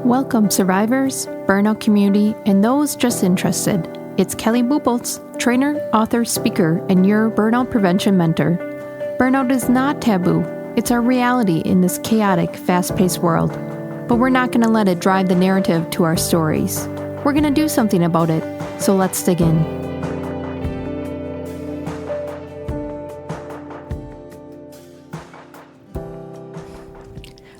Welcome, survivors, burnout community, and those just interested. It's Kelly Bubolz, trainer, author, speaker, and your burnout prevention mentor. Burnout is not taboo. It's our reality in this chaotic, fast-paced world. But we're not going to let it drive the narrative to our stories. We're going to do something about it, so let's dig in.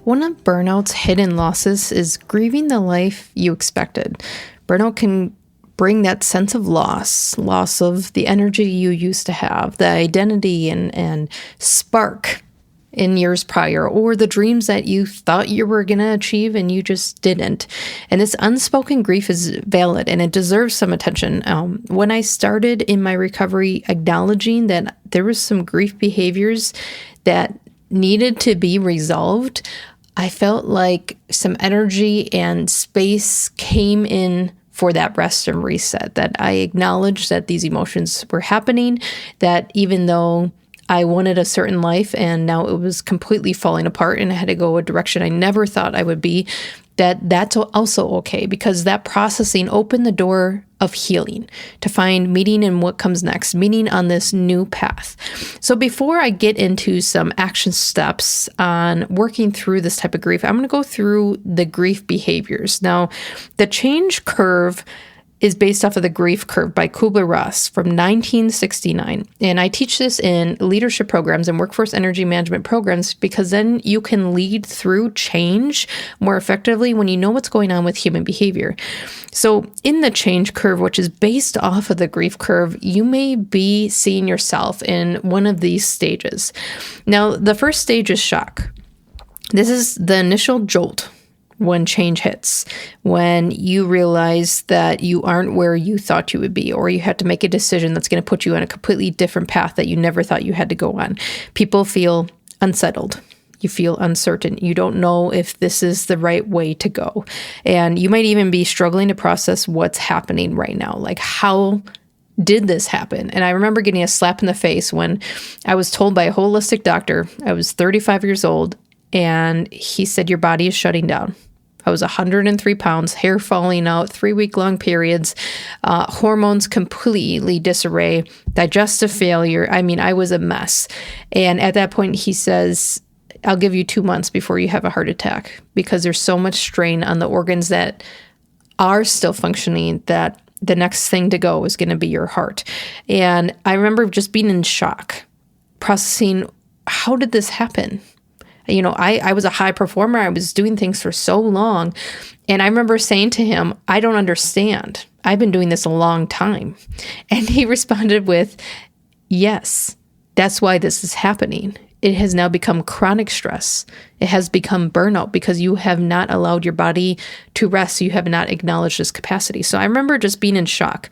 One of burnout's hidden losses is grieving the life you expected. Burnout can bring that sense of loss of the energy you used to have, the identity and spark in years prior, or the dreams that you thought you were going to achieve and you just didn't. And this unspoken grief is valid and it deserves some attention. When I started in my recovery acknowledging that there was some grief behaviors that needed to be resolved, I felt like some energy and space came in for that rest and reset, that I acknowledged that these emotions were happening, that even though I wanted a certain life and now it was completely falling apart and I had to go a direction I never thought I would be, that's also okay, because that processing opened the door of healing to find meaning in what comes next, meaning on this new path. So before I get into some action steps on working through this type of grief, I'm going to go through the grief behaviors. Now, the change curve is based off of the grief curve by Kubler-Ross from 1969. And I teach this in leadership programs and workforce energy management programs because then you can lead through change more effectively when you know what's going on with human behavior. So in the change curve, which is based off of the grief curve, you may be seeing yourself in one of these stages. Now, the first stage is shock. This is the initial jolt when change hits, when you realize that you aren't where you thought you would be, or you have to make a decision that's going to put you on a completely different path that you never thought you had to go on. People feel unsettled. You feel uncertain. You don't know if this is the right way to go. And you might even be struggling to process what's happening right now. Like, how did this happen? And I remember getting a slap in the face when I was told by a holistic doctor. I was 35 years old, and he said, your body is shutting down. I was 103 pounds, hair falling out, 3-week-long periods, hormones completely disarray, digestive failure. I mean, I was a mess. And at that point, he says, I'll give you 2 months before you have a heart attack, because there's so much strain on the organs that are still functioning that the next thing to go is going to be your heart. And I remember just being in shock, processing, how did this happen? You know, I was a high performer. I was doing things for so long. And I remember saying to him, I don't understand. I've been doing this a long time. And he responded with, yes, that's why this is happening. It has now become chronic stress. It has become burnout because you have not allowed your body to rest. You have not acknowledged this capacity. So I remember just being in shock.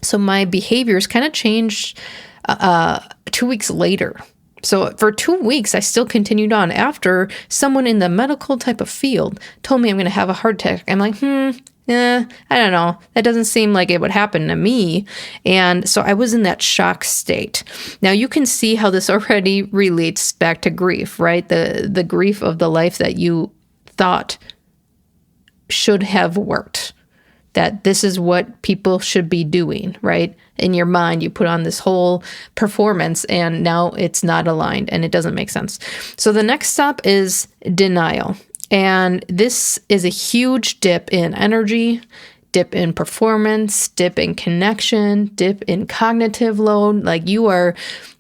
So my behaviors kind of changed 2 weeks later. So for 2 weeks, I still continued on after someone in the medical type of field told me I'm going to have a heart attack. I'm like, I don't know. That doesn't seem like it would happen to me. And so I was in that shock state. Now you can see how this already relates back to grief, right? The grief of the life that you thought should have worked, that this is what people should be doing, right? In your mind, you put on this whole performance and now it's not aligned and it doesn't make sense. So the next step is denial. And this is a huge dip in energy, dip in performance, dip in connection, dip in cognitive load. Like you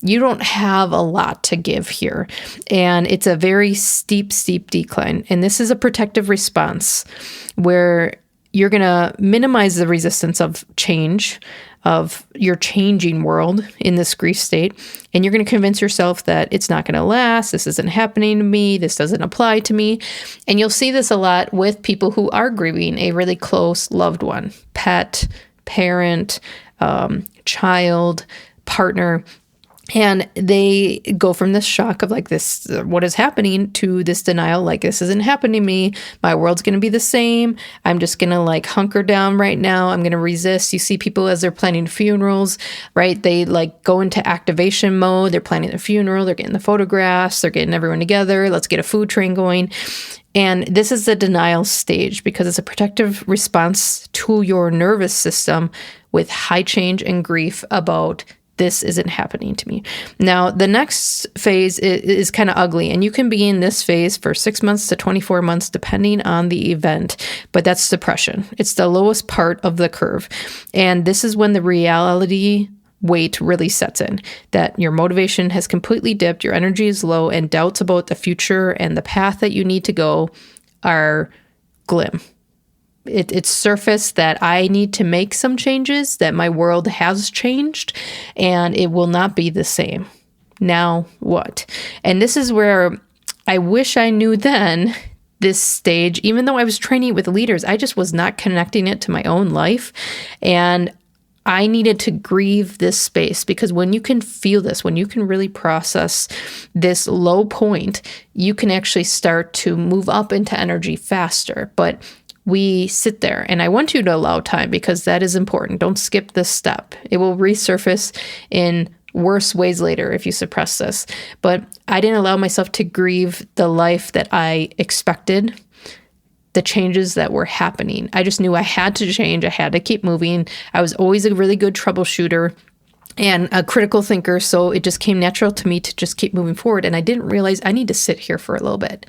don't have a lot to give here. And it's a very steep decline. And this is a protective response where you're going to minimize the resistance of change, of your changing world in this grief state. And you're going to convince yourself that it's not going to last. This isn't happening to me. This doesn't apply to me. And you'll see this a lot with people who are grieving a really close loved one, pet, parent, child, partner. And they go from this shock of like this, what is happening, to this denial, like this isn't happening to me. My world's going to be the same. I'm just going to like hunker down right now. I'm going to resist. You see people as they're planning funerals, right? They like go into activation mode. They're planning the funeral. They're getting the photographs. They're getting everyone together. Let's get a food train going. And this is the denial stage because it's a protective response to your nervous system with high change and grief about this isn't happening to me. Now, the next phase is kind of ugly, and you can be in this phase for 6 months to 24 months, depending on the event, but that's depression. It's the lowest part of the curve. And this is when the reality weight really sets in, that your motivation has completely dipped, your energy is low, and doubts about the future and the path that you need to go are glim. It's surfaced that I need to make some changes, that my world has changed, and it will not be the same. Now what? And this is where I wish I knew then, this stage, even though I was training with leaders, I just was not connecting it to my own life. And I needed to grieve this space, because when you can feel this, when you can really process this low point, you can actually start to move up into energy faster. But we sit there, and I want you to allow time, because that is important. Don't skip this step. It will resurface in worse ways later if you suppress this. But I didn't allow myself to grieve the life that I expected, the changes that were happening. I just knew I had to change. I had to keep moving. I was always a really good troubleshooter and a critical thinker, so it just came natural to me to just keep moving forward. And I didn't realize I need to sit here for a little bit.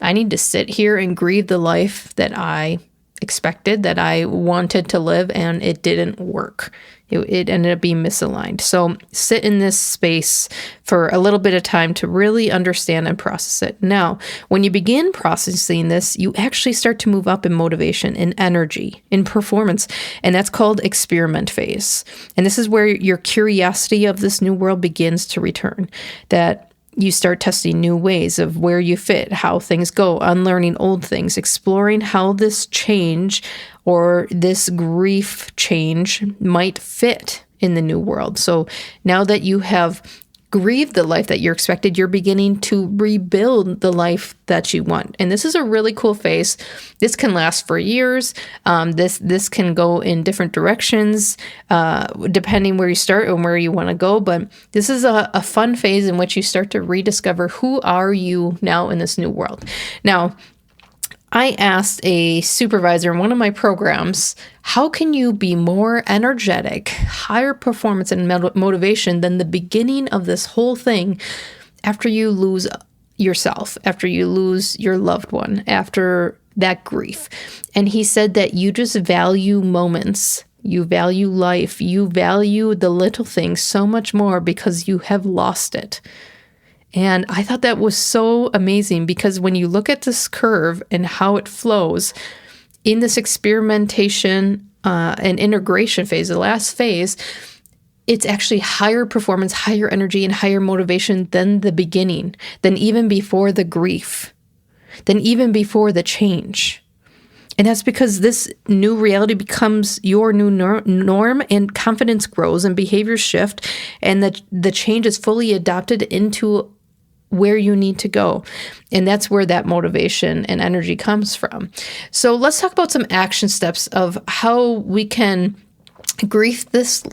I need to sit here and grieve the life that I expected, that I wanted to live, and it didn't work. It ended up being misaligned. So sit in this space for a little bit of time to really understand and process it. Now, when you begin processing this, you actually start to move up in motivation, in energy, in performance, and that's called experiment phase. And this is where your curiosity of this new world begins to return, that you start testing new ways of where you fit, how things go, unlearning old things, exploring how this change or this grief change might fit in the new world. So now that you have grieved the life that you're expected, you're beginning to rebuild the life that you want. And this is a really cool phase. This can last for years. This can go in different directions, depending where you start and where you want to go. But this is a fun phase in which you start to rediscover who are you now in this new world. Now, I asked a supervisor in one of my programs, how can you be more energetic, higher performance and motivation than the beginning of this whole thing after you lose yourself, after you lose your loved one, after that grief? And he said that you just value moments. You value life. You value the little things so much more because you have lost it. And I thought that was so amazing, because when you look at this curve and how it flows in this experimentation and integration phase, the last phase, it's actually higher performance, higher energy, and higher motivation than the beginning, than even before the grief, than even before the change. And that's because this new reality becomes your new norm, and confidence grows and behaviors shift, and the change is fully adopted into where you need to go. And that's where that motivation and energy comes from. So let's talk about some action steps of how we can grieve this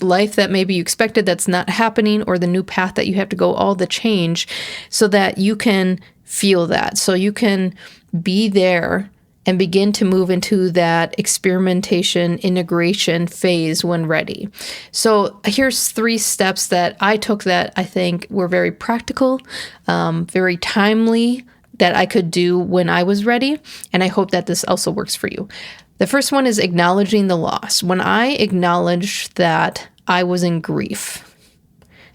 life that maybe you expected that's not happening, or the new path that you have to go, all the change, so that you can feel that, so you can be there and begin to move into that experimentation, integration phase when ready. So here's 3 steps that I took that I think were very practical, very timely, that I could do when I was ready. And I hope that this also works for you. The first one is acknowledging the loss. When I acknowledged that I was in grief,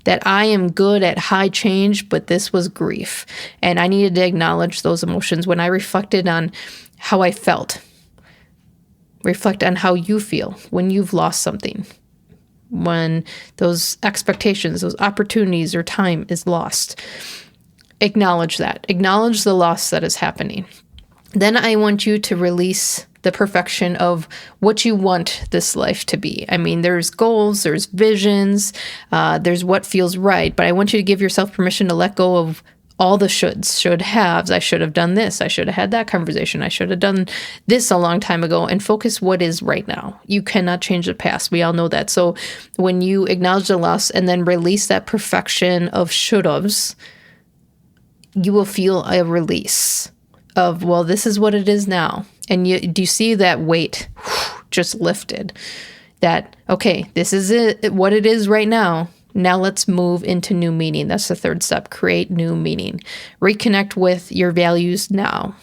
that I am good at high change, but this was grief, and I needed to acknowledge those emotions. When I reflected on how I felt, reflect on how you feel when you've lost something, when those expectations, those opportunities or time is lost. Acknowledge that. Acknowledge the loss that is happening. Then I want you to release the perfection of what you want this life to be. I mean, there's goals, there's visions, there's what feels right, but I want you to give yourself permission to let go of all the shoulds, should haves. I should have done this. I should have had that conversation. I should have done this a long time ago, and focus what is right now. You cannot change the past. We all know that. So when you acknowledge the loss and then release that perfection of should haves, you will feel a release of, well, this is what it is now. And do you see that weight just lifted? That, okay, this is it, what it is right now. Now let's move into new meaning. That's the third step. Create new meaning. Reconnect with your values now.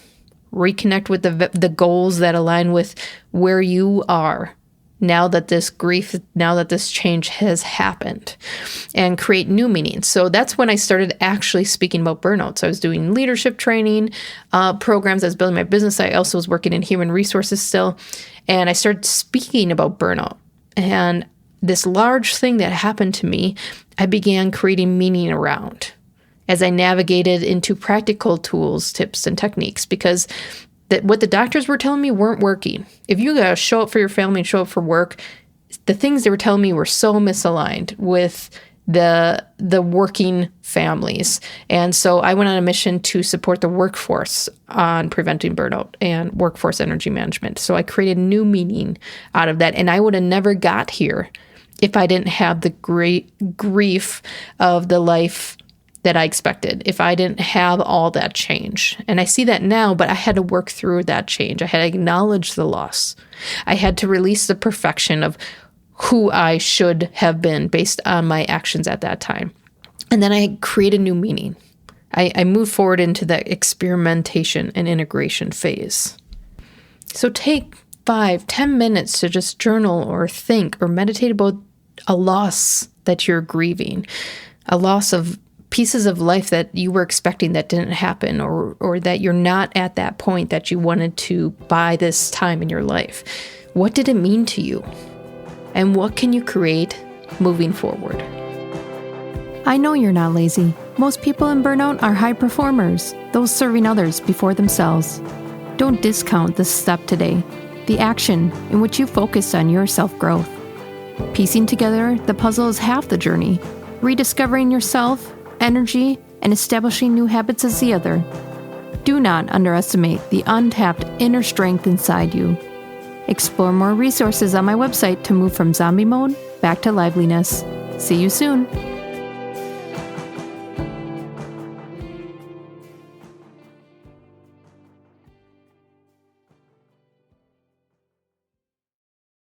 Reconnect with the goals that align with where you are now that this grief, now that this change has happened, and create new meaning. So that's when I started actually speaking about burnout. So I was doing leadership training programs. I was building my business. I also was working in human resources still. And I started speaking about burnout. And this large thing that happened to me, I began creating meaning around as I navigated into practical tools, tips, and techniques, because what the doctors were telling me weren't working. If you got to show up for your family and show up for work, the things they were telling me were so misaligned with the working families. And so I went on a mission to support the workforce on preventing burnout and workforce energy management. So I created new meaning out of that. And I would have never got here if I didn't have the great grief of the life that I expected, if I didn't have all that change. And I see that now, but I had to work through that change. I had to acknowledge the loss. I had to release the perfection of who I should have been based on my actions at that time. And then I created new meaning. I moved forward into the experimentation and integration phase. So take 5-10 minutes to just journal or think or meditate about a loss that you're grieving, a loss of pieces of life that you were expecting that didn't happen, or that you're not at that point that you wanted to by this time in your life. What did it mean to you? And what can you create moving forward? I know you're not lazy. Most people in burnout are high performers, those serving others before themselves. Don't discount this step today, the action in which you focus on your self-growth. Piecing together the puzzle is half the journey. Rediscovering yourself, energy, and establishing new habits is the other. Do not underestimate the untapped inner strength inside you. Explore more resources on my website to move from zombie mode back to liveliness. See you soon.